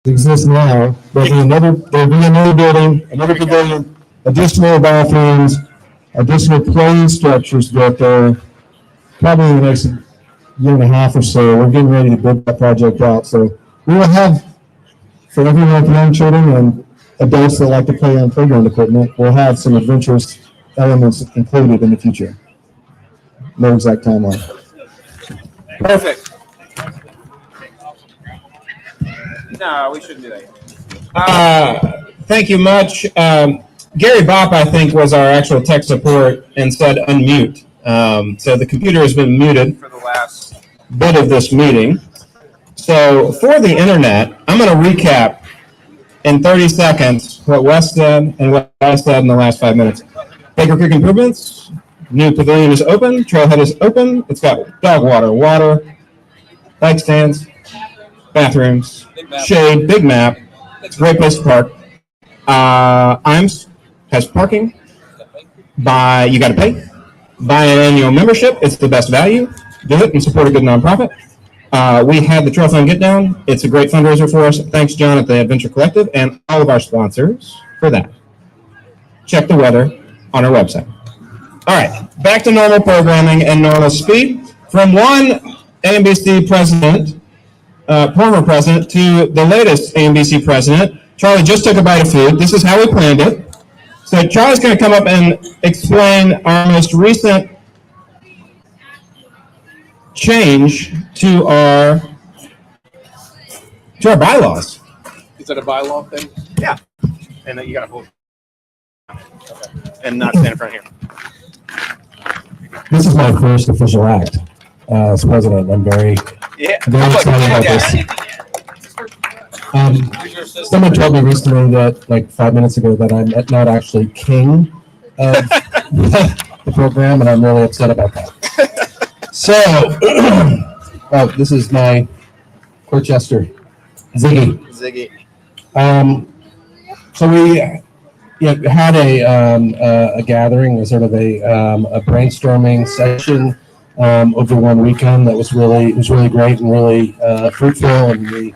exists now. There'll be another building, another pavilion, additional bathrooms, additional play structures built there. Probably in the next year and a half or so. We're getting ready to build that project out. So we will have, for everyone with young children and adults that like to play on playground equipment, we'll have some adventurous elements included in the future. No exact timeline. Perfect. No, we shouldn't do that. Thank you much. Gary Bopp, I think, was our actual tech support and said unmute. So the computer has been muted for the last bit of this meeting. So for the internet, I'm going to recap in 30 seconds what Wes said and what I said in the last 5 minutes. Baker Creek improvements. New pavilion is open. Trailhead is open. It's got dog water, bike stands, bathrooms, shade, big map. It's a great place to park. IMS has parking. You got to pay. Buy an annual membership. It's the best value. Do it and support a good nonprofit. We had the Trail Fund Get Down. It's a great fundraiser for us. Thanks, John, at the Adventure Collective, and all of our sponsors for that. Check the weather on our website. All right, back to normal programming and normal speed. From one AMBC president, former president, to the latest AMBC president, Charlie just took a bite of food. This is how we planned it. So Charlie's going to come up and explain our most recent change to our bylaws. Is that a bylaw thing? Yeah. And then you got to hold. Okay. And not stand in front of here. This is my first official act as president. I'm very excited about this. Someone told me recently that, like 5 minutes ago, that I'm not actually king of the program, and I'm really upset about that. So, this is my Corchester, Ziggy. So we had a gathering, a sort of a brainstorming session over one weekend that was really great and really fruitful, and we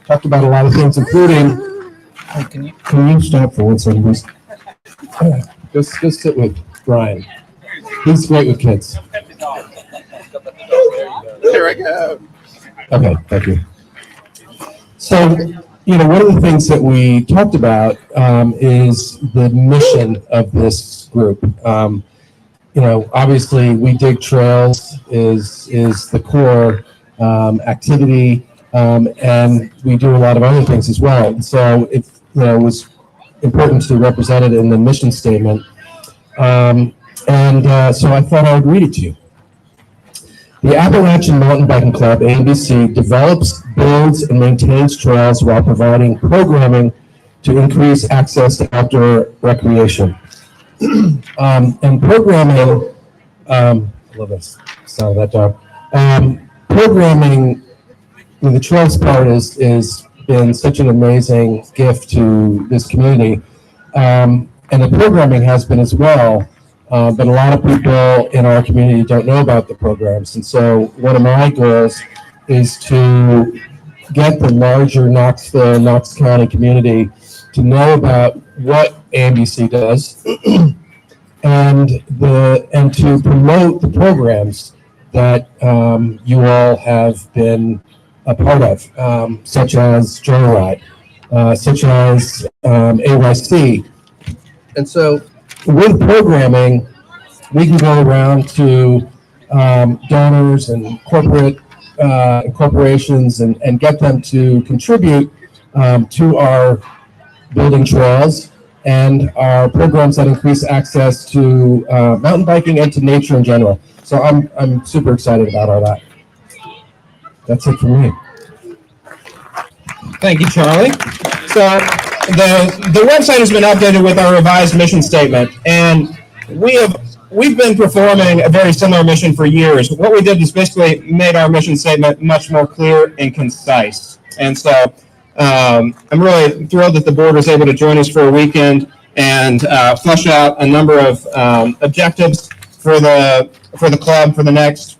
talked about a lot of things, including. Hey, can you stop for 1 second, please? Just sit with Brian. He's great with kids. There I go. Okay, thank you. So, one of the things that we talked about is the mission of this group. Obviously, We Dig Trails is the core activity, and we do a lot of other things as well. And so it was important to represent it in the mission statement. So I thought I would read it to you. The Appalachian Mountain Biking Club, AMBC, develops, builds, and maintains trails while providing programming to increase access to outdoor recreation. And programming, I love this sound of that dog. Programming, the trails part is been such an amazing gift to this community. And the programming has been as well. But a lot of people in our community don't know about the programs. And so one of my goals is to get the larger Knoxville, Knox County community to know about what AMBC does and to promote the programs that you all have been a part of, such as Joyride, such as AYC. And so with programming, we can go around to donors and corporations and get them to contribute to our building trails and our programs that increase access to mountain biking and to nature in general. So I'm super excited about all that. That's it for me. Thank you, Charlie. So the website has been updated with our revised mission statement, and we've been performing a very similar mission for years. What we did is basically made our mission statement much more clear and concise. And so I'm really thrilled that the board was able to join us for a weekend and flesh out a number of objectives for the club for the next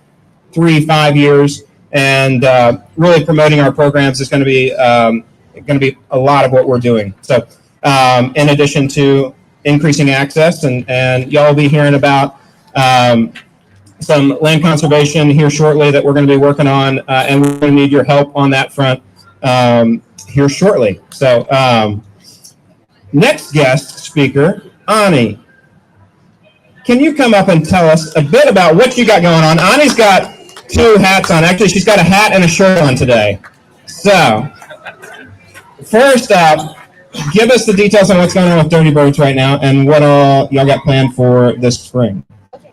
3-5 years. And really promoting our programs is going to be going to be a lot of what we're doing. So in addition to increasing access, and y'all will be hearing about some land conservation here shortly that we're going to be working on, and we're going to need your help on that front here shortly. So next guest speaker, Ani. Can you come up and tell us a bit about what you got going on? Ani's got two hats on. Actually, she's got a hat and a shirt on today. So, first up, give us the details on what's going on with Dirty Birds right now and what all y'all got planned for this spring. Okay.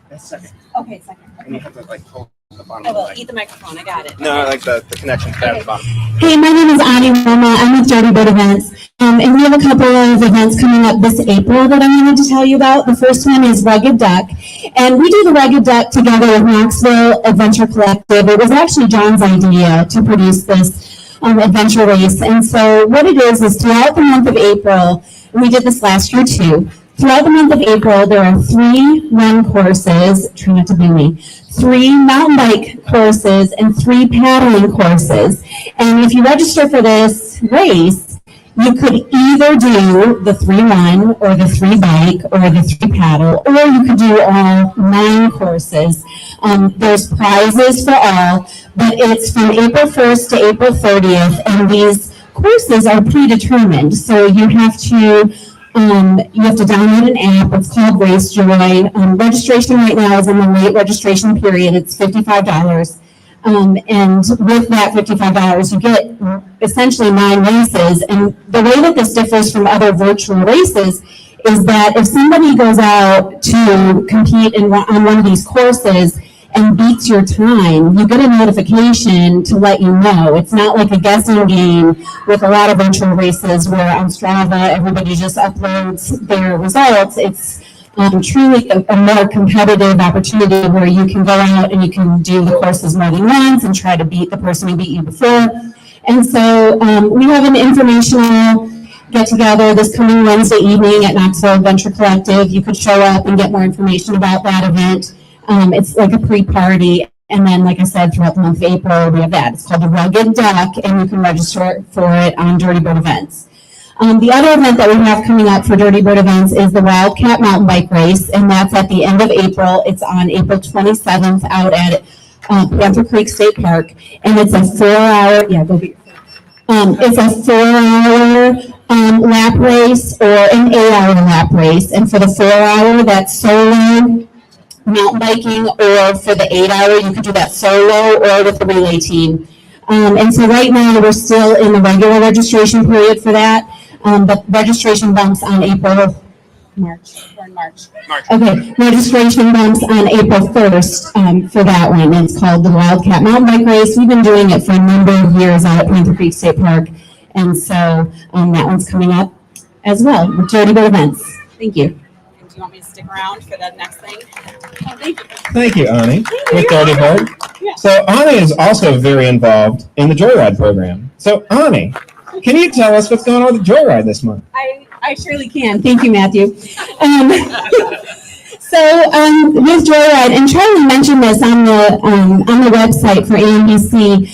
That's second. Okay, second. And you have to like hold the bottom I of the will mic. eat the microphone. I got it. No, like the connection's down at the bottom. Hey, my name is Ani Roma. I'm with Dirty Bird Events. And we have a couple of events coming up this April that I wanted to tell you about. The first one is Rugged Duck. And we do the Rugged Duck together with Knoxville Adventure Collective. It was actually John's idea to produce this adventure race. And so what it is throughout the month of April, and we did this last year too, throughout the month of April, there are 3 run courses, try not to boo me, 3 mountain bike courses, and 3 paddling courses. And if you register for this race, you could either do the 3 run, or the 3 bike, or the 3 paddle, or you could do all 9 courses. There's prizes for all, but it's from April 1st to April 30th, and these courses are predetermined. So you have to download an app. It's called Race Joy. Registration right now is in the late registration period. It's $55. And with that $55, you get essentially 9 races. And the way that this differs from other virtual races is that if somebody goes out to compete on one of these courses and beats your time, you get a notification to let you know. It's not like a guessing game with a lot of virtual races where on Strava everybody just uploads their results. It's truly a more competitive opportunity where you can go out and you can do the courses more than once and try to beat the person who beat you before. And so we have an informational get together this coming Wednesday evening at Knoxville Adventure Collective. You could show up and get more information about that event. It's like a pre-party. And then, like I said, throughout the month of April, we have that. It's called the Rugged Duck, and you can register for it on Dirty Bird Events. The other event that we have coming up for Dirty Bird Events is the Wildcat Mountain Bike Race, and that's at the end of April. It's on April 27th out at Panther Creek State Park, and it's a 4-hour, it's a 4-hour lap race or an 8-hour lap race, and for the 4-hour, that's solo mountain biking, or for the 8-hour, you could do that solo or with the relay team. And so right now, we're still in the regular registration period for that. But registration bumps on March. Okay, registration bumps on April 1st for that one. It's called the Wildcat Mountain Bike Race. We've been doing it for a number of years out at Panther Creek State Park. And so that one's coming up as well with Dirty Bird Events. Thank you. And do you want me to stick around for the next thing? Oh, thank you. Thank you, Ani, with Dirty Bird. Yeah. So Ani is also very involved in the Joyride program. So Ani, can you tell us what's going on with the Joyride this month? I surely can. Thank you, Matthew. So with Joyride, and Charlie mentioned this on the website for AMBC,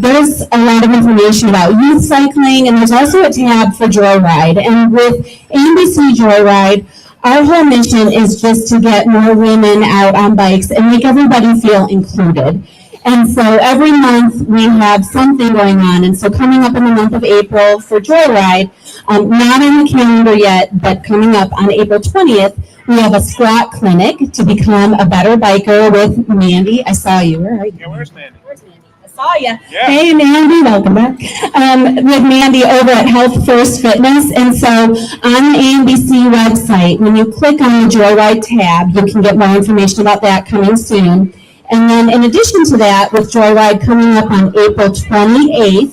there's a lot of information about youth cycling, and there's also a tab for Joyride. And with AMBC Joyride, our whole mission is just to get more women out on bikes and make everybody feel included. And so every month we have something going on. And so coming up in the month of April for Joyride, not on the calendar yet, but coming up on April 20th, we have a squat clinic to become a better biker with Mandy. I saw you. Where are you? Yeah, where's Mandy? Where's Mandy? I saw you. Yeah. Hey, Mandy, welcome back. With Mandy over at Health First Fitness. And so on the AMBC website, when you click on the Joyride tab, you can get more information about that coming soon. And then in addition to that, with Joyride coming up on April 28th,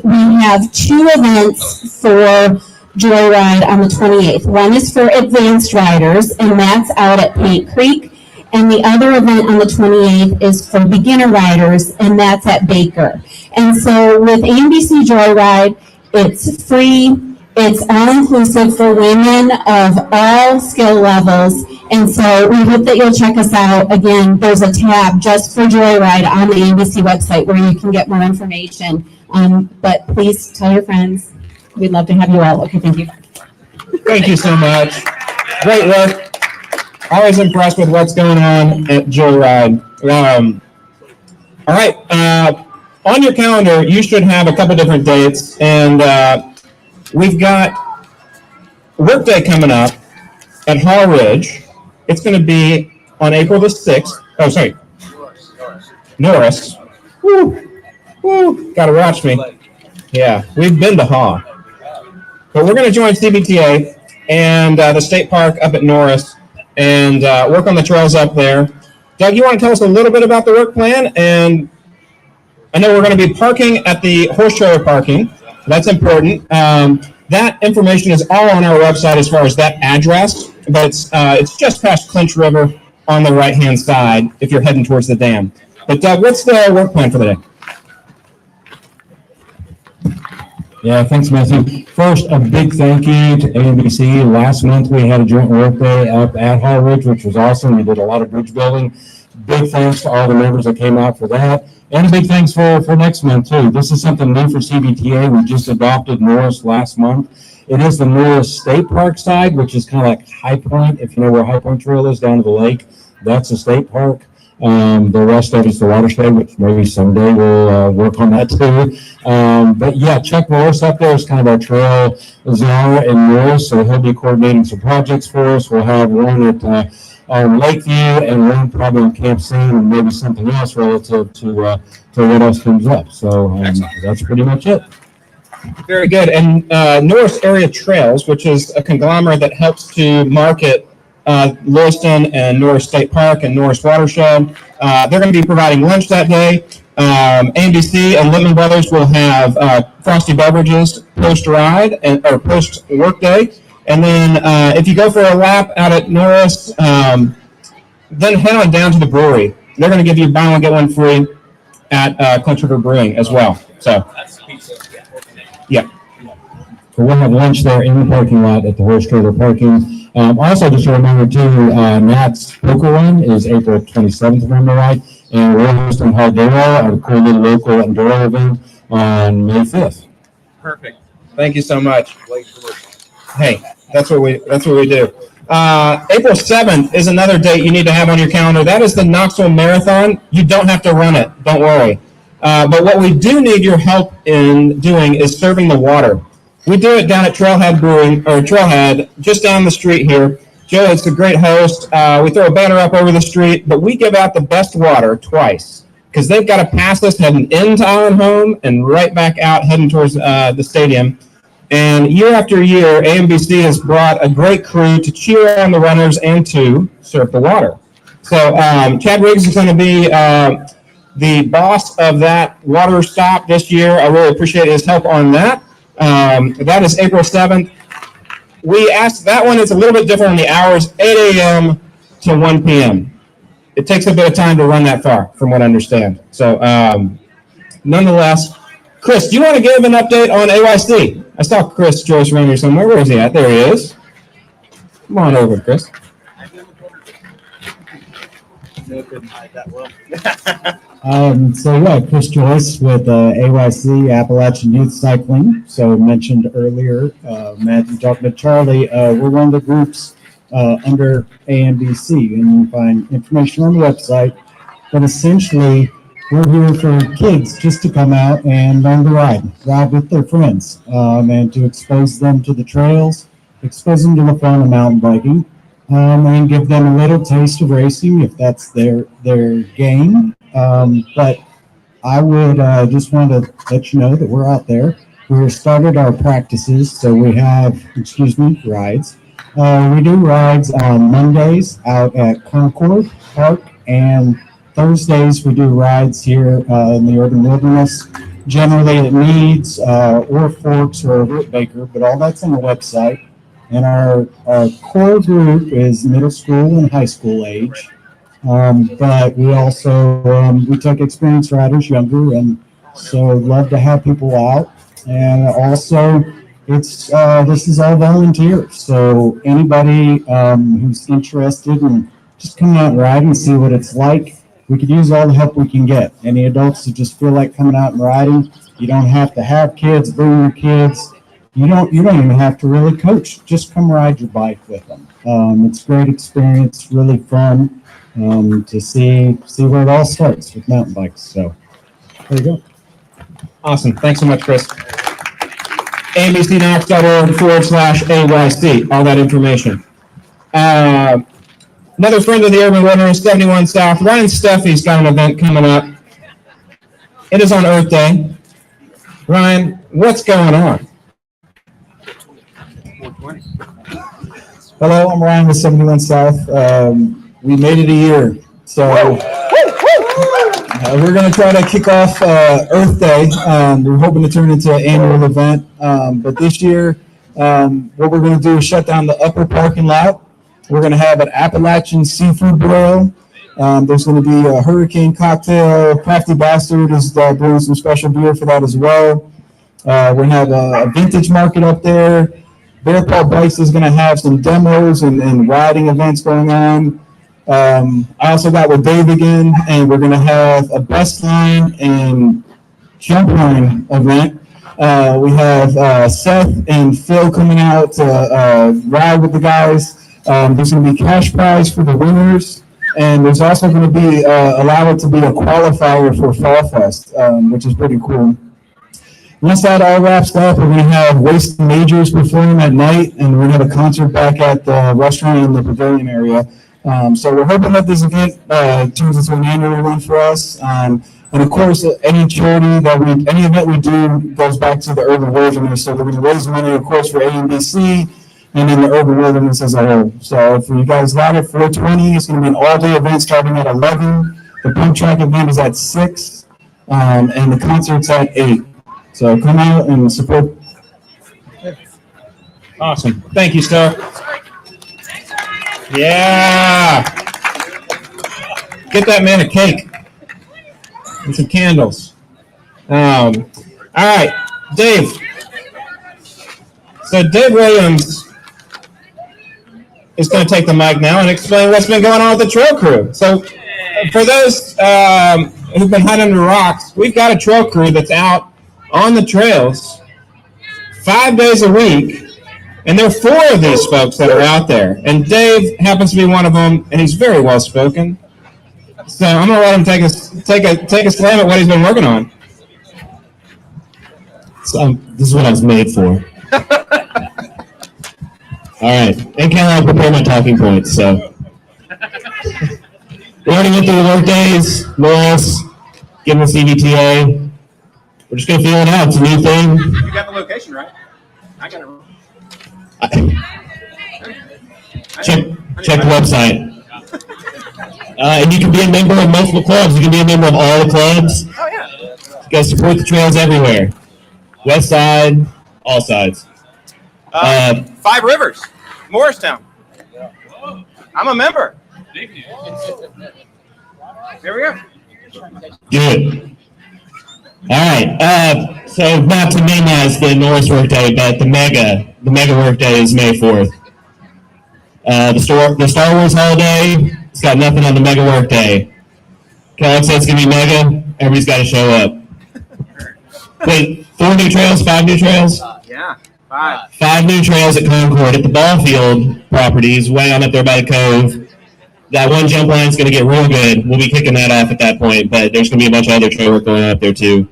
we have 2 events for Joyride on the 28th. One is for advanced riders, and that's out at Paint Creek. And the other event on the 28th is for beginner riders, and that's at Baker. And so with AMBC Joyride, it's free. It's all inclusive for women of all skill levels. And so we hope that you'll check us out. Again, there's a tab just for Joyride on the AMBC website where you can get more information. But please tell your friends. We'd love to have you all. Okay, thank you. Thank you so much. Great work. Always impressed with what's going on at Joyride. All right. On your calendar, you should have a couple different dates, and we've got Workday coming up at Hall Ridge. It's going to be on April the 6th. Oh, sorry. Norris. Woo. Woo. Got to watch me. Yeah, we've been to Hall. But we're going to join CBTA and the state park up at Norris and work on the trails up there. Doug, you want to tell us a little bit about the work plan? And I know we're going to be parking at the horse trailer parking. That's important. That information is all on our website as far as that address, but it's just past Clinch River on the right-hand side if you're heading towards the dam. But Doug, what's the work plan for the day? Yeah, thanks, Matthew. First, a big thank you to AMBC. Last month, we had a joint work day up at Hall Ridge, which was awesome. We did a lot of bridge building. Big thanks to all the members that came out for that. And a big thanks for next month, too. This is something new for CBTA. We just adopted Norris last month. It is the Norris State Park side, which is kind of like High Point. If you know where High Point Trail is down to the lake, that's the state park. The rest of it's the watershed, which maybe someday we'll work on that too. But yeah, Chuck Morris up there is kind of our trail czar in Norris, so he'll be coordinating some projects for us. We'll have one at Lakeview and one probably in Camp Sand and maybe something else relative to what else comes up. So that's pretty much it. Very good. And Norris Area Trails, which is a conglomerate that helps to market Lewiston and Norris State Park and Norris Watershed. They're going to be providing lunch that day. AMBC and Littman Brothers will have frosty beverages post-ride or post-workday. And then if you go for a lap out at Norris, then head on down to the brewery. They're going to give you buy one, get one free at Clinch River Brewing as well. So, yeah. So we'll have lunch there in the parking lot at the horse trailer parking. Also, just a reminder too, Nat's Poker Run is April 27th, if I remember right, and we're hosting Haldera, a cool little local enduro event, on May 5th. Perfect. Thank you so much. Hey, that's what we do. April 7th is another date you need to have on your calendar. That is the Knoxville Marathon. You don't have to run it. Don't worry. But what we do need your help in doing is serving the water. We do it down at Trailhead Brewing, or Trailhead, just down the street here. Joe is a great host. We throw a banner up over the street, but we give out the best water twice because they've got to pass us heading into Island Home and right back out heading towards the stadium. And year after year, AMBC has brought a great crew to cheer on the runners and to serve the water. So Chad Riggs is going to be the boss of that water stop this year. I really appreciate his help on that. That is April 7th. We asked, that one is a little bit different on the hours, 8 a.m. to 1 p.m. It takes a bit of time to run that far, from what I understand. So, nonetheless, Chris, do you want to give an update on AYC? I saw Chris Joyce around here somewhere. Where is he at? There he is. Come on over, Chris. So yeah, Chris Joyce with AYC, Appalachian Youth Cycling. So mentioned earlier, Matthew talked about Charlie. We're one of the groups under AMBC, and you can find information on the website. But essentially, we're here for kids just to come out and learn to ride with their friends, and to expose them to the trails, expose them to the fun of mountain biking, and give them a little taste of racing if that's their game. But I would just want to let you know that we're out there. We started our practices, so we have, rides. We do rides on Mondays out at Concord Park, and Thursdays we do rides here in the urban wilderness, generally at Meads or Forks or Root Baker, but all that's on the website. And our core group is middle school and high school age. But we also, we take experienced riders younger, and so love to have people out. And also, it's, this is all volunteer. So anybody, who's interested in just coming out and riding and see what it's like, we could use all the help we can get. Any adults who just feel like coming out and riding, you don't have to have kids, bring your kids. You don't even have to really coach. Just come ride your bike with them. It's a great experience, really fun, to see where it all starts with mountain bikes. So there you go. Awesome. Thanks so much, Chris. abcnox.org/AYC, all that information. Another friend of the Urban Wilderness, 71 South, Ryan Steffi's got an event coming up. It is on Earth Day. Ryan, what's going on? Hello, I'm Ryan with 71 South. We made it a year. So we're going to try to kick off Earth Day. We're hoping to turn it into an annual event. But this year, what we're going to do is shut down the upper parking lot. We're going to have an Appalachian seafood broil. There's going to be a hurricane cocktail. Crafty Bastard is brewing some special beer for that as well. We're going to have a vintage market up there. Bear Paw Bikes is going to have some demos and riding events going on. I also got with Dave again, and we're going to have a best line and jump line event. We have Seth and Phil coming out to ride with the guys. There's going to be cash prize for the winners, and there's also going to be allowed to be a qualifier for Fall Fest, which is pretty cool. Once that all wraps up, we're going to have Waste Majors perform at night, and we're going to have a concert back at the restaurant in the pavilion area. So we're hoping that this event turns into an annual one for us. And of course, any event we do goes back to the urban wilderness. So we're going to raise money, of course, for AMBC and then the urban wilderness as a whole. So for you guys got it, 420, it's going to be an all-day event starting at 11. The pump track event is at 6, and the concert's at 8. So come out and support. Awesome. Thank you, Star. Yeah. Get that man a cake and some candles. All right, Dave. So Dave Williams is going to take the mic now and explain what's been going on with the trail crew. So for those who've been hiding under rocks, we've got a trail crew that's out on the trails 5 days a week, and there are 4 of these folks that are out there, and Dave happens to be one of them, and he's very well spoken. So I'm gonna let him take a slam at what he's been working on. So this is what I was made for. All right, and Kellogg prepare my talking points. So we already went through the work days, Morris, give them the CVTA. We're just gonna feel it out. It's a new thing. You got the location right. I got it wrong. Check the website. And you can be a member of multiple clubs. You can be a member of all the clubs. Oh yeah. You guys support the trails everywhere. West side, all sides. 5 Rivers, Morristown. I'm a member. There we go. Good. All right. So not to minimize the Norris workday, but the mega workday is May 4th. The Star Wars holiday, it's got nothing on the mega workday. Kellogg says it's gonna be mega. Everybody's got to show up. Wait, 4 new trails, 5 new trails? Yeah, 5. 5 new trails at Concord at the ball field properties, way on up there by the cove. That one jump line is going to get real good. We'll be kicking that off at that point, but there's going to be a bunch of other trail work going on up there too.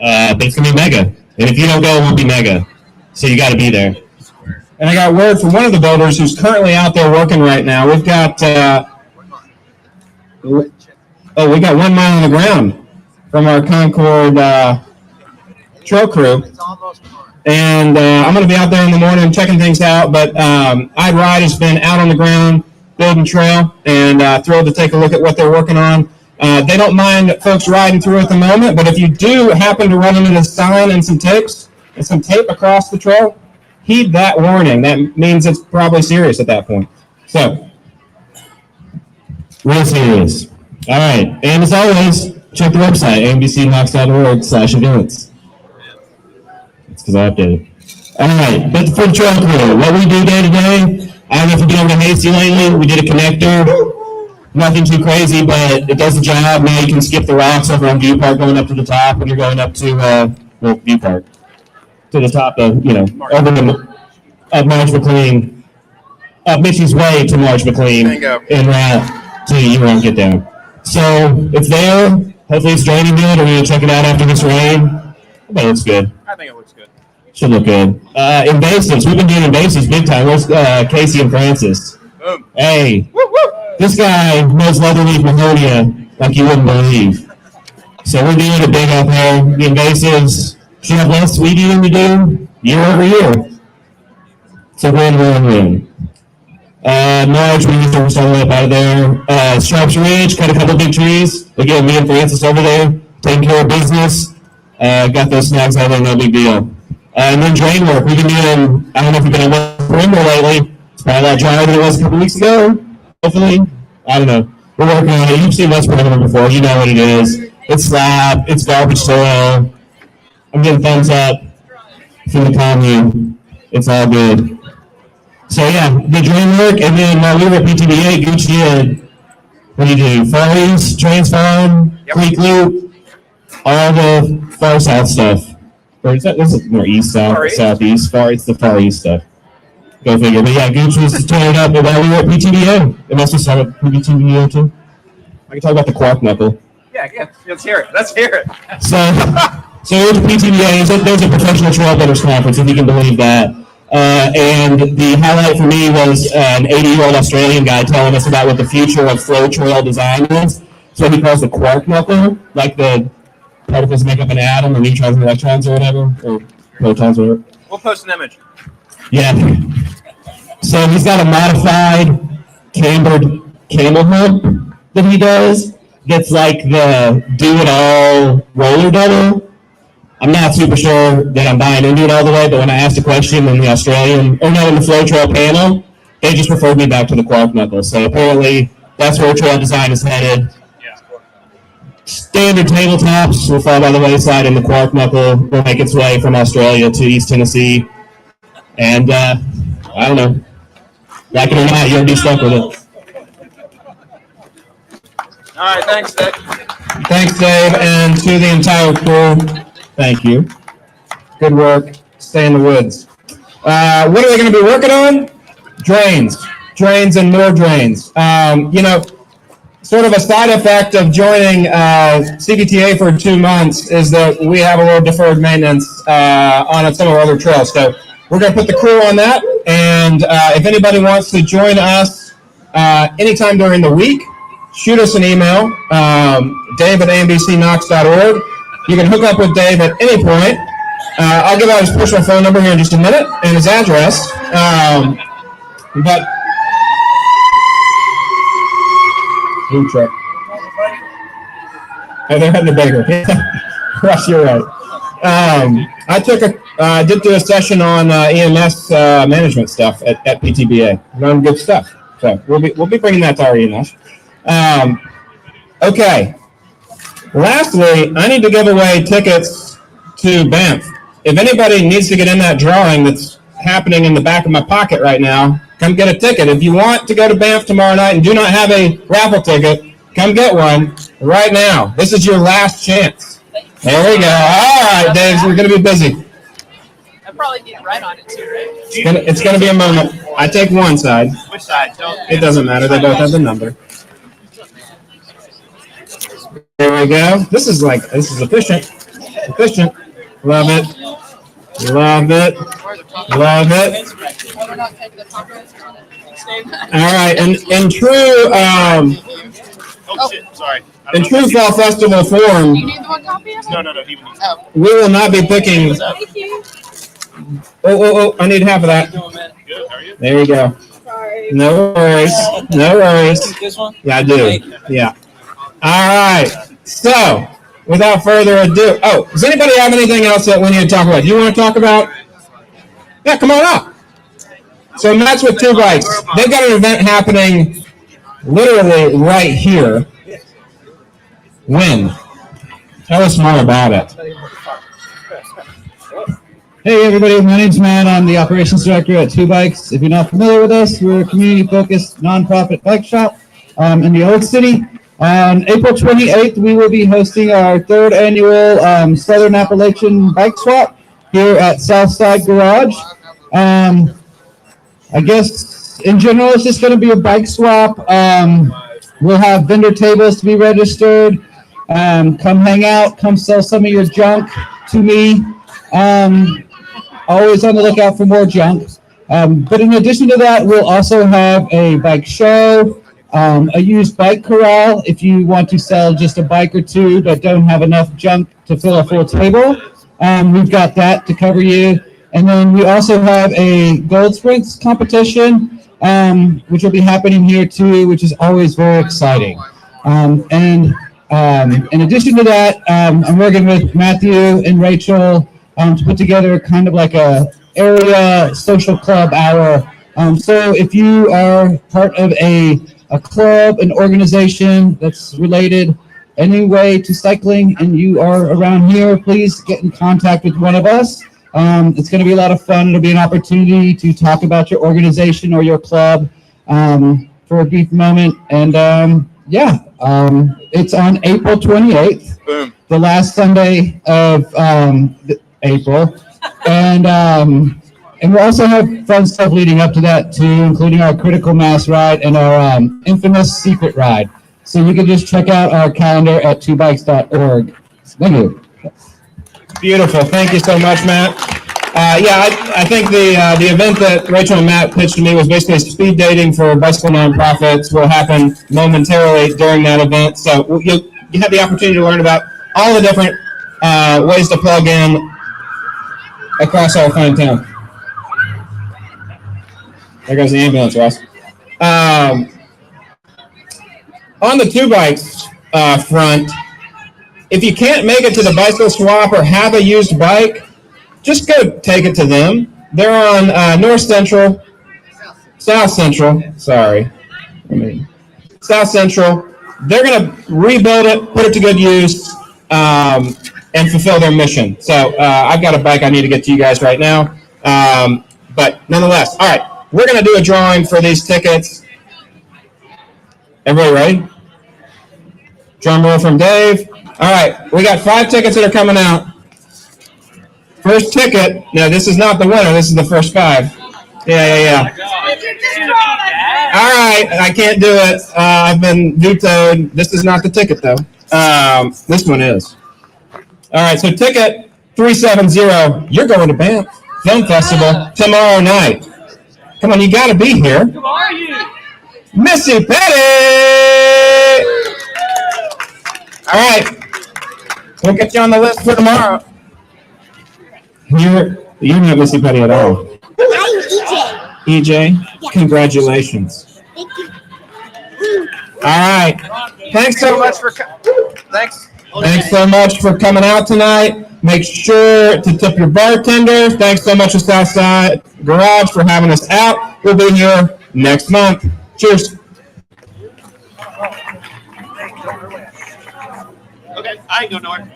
But it's going to be mega. And if you don't go, it won't be mega. So you got to be there. And I got word from one of the builders who's currently out there working right now. We've got, we got 1 mile on the ground from our Concord trail crew. And I'm going to be out there in the morning checking things out. But I'd Ride has been out on the ground building trail, and thrilled to take a look at what they're working on. They don't mind folks riding through at the moment, but if you do happen to run into a sign and some tape across the trail, heed that warning. That means it's probably serious at that point. So, Real serious. All right. And as always, check the website, ambcnox.org/events. It's because I updated. All right, but for the trail crew, what we do day to day, I don't know if you've been over to Hasty lately. We did a connector. Nothing too crazy, but it does the job. Now you can skip the rocks over on View Park going up to the top when you're going up to, View Park. To the top of, over the, up Marge McLean, up Mitchie's Way to Marge McLean. Bingo. En route to you won't get down. So it's there. Hopefully it's draining good. We're going to check it out after this rain. But it looks good. I think it looks good. Should look good. Invasives. We've been doing invasives big time. Where's Casey and Francis? Boom. Hey. Woo woo. This guy knows leatherleaf mahonia like you wouldn't believe. So we're doing it big out there. The invasives should have less sweetie than we do year over year. So win. Marge, we just almost all the way up out of there. Sharps Ridge, cut a couple big trees. Again, me and Francis over there, taking care of business. Got those snags out there, no big deal. And then drain work. We've been doing, I don't know if you've been on perimeter lately. It's probably a lot drier than it was a couple weeks ago. Hopefully, I don't know. We're working on it. You've seen West Perimeter before. You know what it is. It's slab. It's garbage soil. I'm getting thumbs up from the commune. It's all good. So yeah, the drain work, and then while we were at PTBA, Gucci did, what do you do? Far East, Transfarm, Creek Loop, all the far south stuff. Or is that, this is more east, south, Far east? southeast, far, it's the far east stuff. Go figure. But yeah, Gooch was tearing it up while we were at PTBA. It must have started at PTBA too. I can talk about the quark knuckle. Yeah. Let's hear it. Let's hear it. So it was a PTBA. There's a professional trail builders conference, if you can believe that. And the highlight for me was an 80-year-old Australian guy telling us about what the future of flow trail design is. So he calls the quark knuckle, like the particles make up an atom, or neutrons and electrons, or whatever, or protons, or whatever. We'll post an image. Yeah. So he's got a modified cambered camel hump that he does. That's like the do-it-all roller double. I'm not super sure that I'm buying into it all the way, but when I asked a question in the in the flow trail panel, they just referred me back to the quark knuckle. So apparently that's where trail design is headed. Standard tabletops will fall by the wayside, and the quark knuckle will make its way from Australia to East Tennessee. And I don't know, like it or not, you'll be stuck with it. All right. Thanks, Dick. Thanks, Dave, and to the entire crew, thank you. Good work. Stay in the woods. What are they going to be working on? Drains and more drains. Sort of a side effect of joining CVTA for 2 months is that we have a little deferred maintenance on some of our other trails. So we're going to put the crew on that, and if anybody wants to join us anytime during the week, shoot us an email, dave@ambcnox.org. You can hook up with Dave at any point. I'll give out his personal phone number here in just a minute and his address. But food truck. Oh, they're having a bagel. Russ, you're right. I did do a session on EMS management stuff at PTBA. Learned good stuff. So we'll be bringing that to our EMS. Okay. Lastly, I need to give away tickets to Banff. If anybody needs to get in that drawing that's happening in the back of my pocket right now, come get a ticket. If you want to go to Banff tomorrow night and do not have a raffle ticket, come get one right now. This is your last chance. There we go. All right, Dave, we're going to be busy. I probably need to write on it too, right? It's going to be a moment. I take one side. Which side? It doesn't matter. They both have the number. There we go. This is efficient. Efficient. Love it. Love it. Love it. All right. And in true Sorry. in true fall festival form, You need the one copy of it? No. He would need we will not be picking. Thank you. Oh! I need half of that. Good. How are you? There you go. Sorry. No worries. No worries. This one? Yeah, I do. Yeah. All right. So, without further ado, does anybody have anything else that we need to talk about? Do you want to talk about? Yeah, come on up. So, Matt's with Two Bikes. They've got an event happening literally right here. When? Tell us more about it. Hey everybody, my name's Matt. I'm the operations director at Two Bikes. If you're not familiar with us, we're a community-focused nonprofit bike shop in the Old City. On April 28th, we will be hosting our third annual Southern Appalachian Bike Swap here at Southside Garage. I guess in general, it's just going to be a bike swap. We'll have vendor tables to be registered. Come hang out. Come sell some of your junk to me. Always on the lookout for more junk. But in addition to that, we'll also have a bike show, a used bike corral if you want to sell just a bike or two but don't have enough junk to fill a full table. We've got that to cover you. And then we also have a gold sprints competition, which will be happening here too, which is always very exciting. In addition to that, I'm working with Matthew and Rachel to put together kind of like a area social club hour. So if you are part of a club, an organization that's related any way to cycling and you are around here, please get in contact with one of us. It's going to be a lot of fun. It'll be an opportunity to talk about your organization or your club for a brief moment. And it's on April 28th, Boom. the last Sunday of April. And we'll also have fun stuff leading up to that too, including our critical mass ride and our infamous secret ride. So you can just check out our calendar at twobikes.org. Thank you. Beautiful. Thank you so much, Matt. I think the event that Rachel and Matt pitched to me was basically speed dating for bicycle nonprofits. Will happen momentarily during that event. So you have the opportunity to learn about all the different ways to plug in across our fine town. There goes the ambulance, Ross. On the Two Bikes front, if you can't make it to the bicycle swap or have a used bike, just go take it to them. They're on South Central. They're going to rebuild it, put it to good use, and fulfill their mission. So I've got a bike I need to get to you guys right now. But nonetheless, all right, we're going to do a drawing for these tickets. Everybody ready? Drum roll from Dave. All right, we got 5 tickets that are coming out. First ticket. No, this is not the winner. This is the first 5. Yeah. All right, I can't do it. I've been vetoed. This is not the ticket, though. This one is. All right, so ticket 370. You're going to Banff Film Festival tomorrow night. Come on, you got to be here. Who are you? Missy Petty! All right. We'll get you on the list for tomorrow. You're not Missy Petty at all. I'm EJ. EJ, Yeah. Congratulations. Thank you. All right. Thanks so much for thanks. Thanks so much for coming out tonight. Make sure to tip your bartender. Thanks so much to Southside Garage for having us out. We'll be here next month. Cheers. Okay, I ain't going nowhere.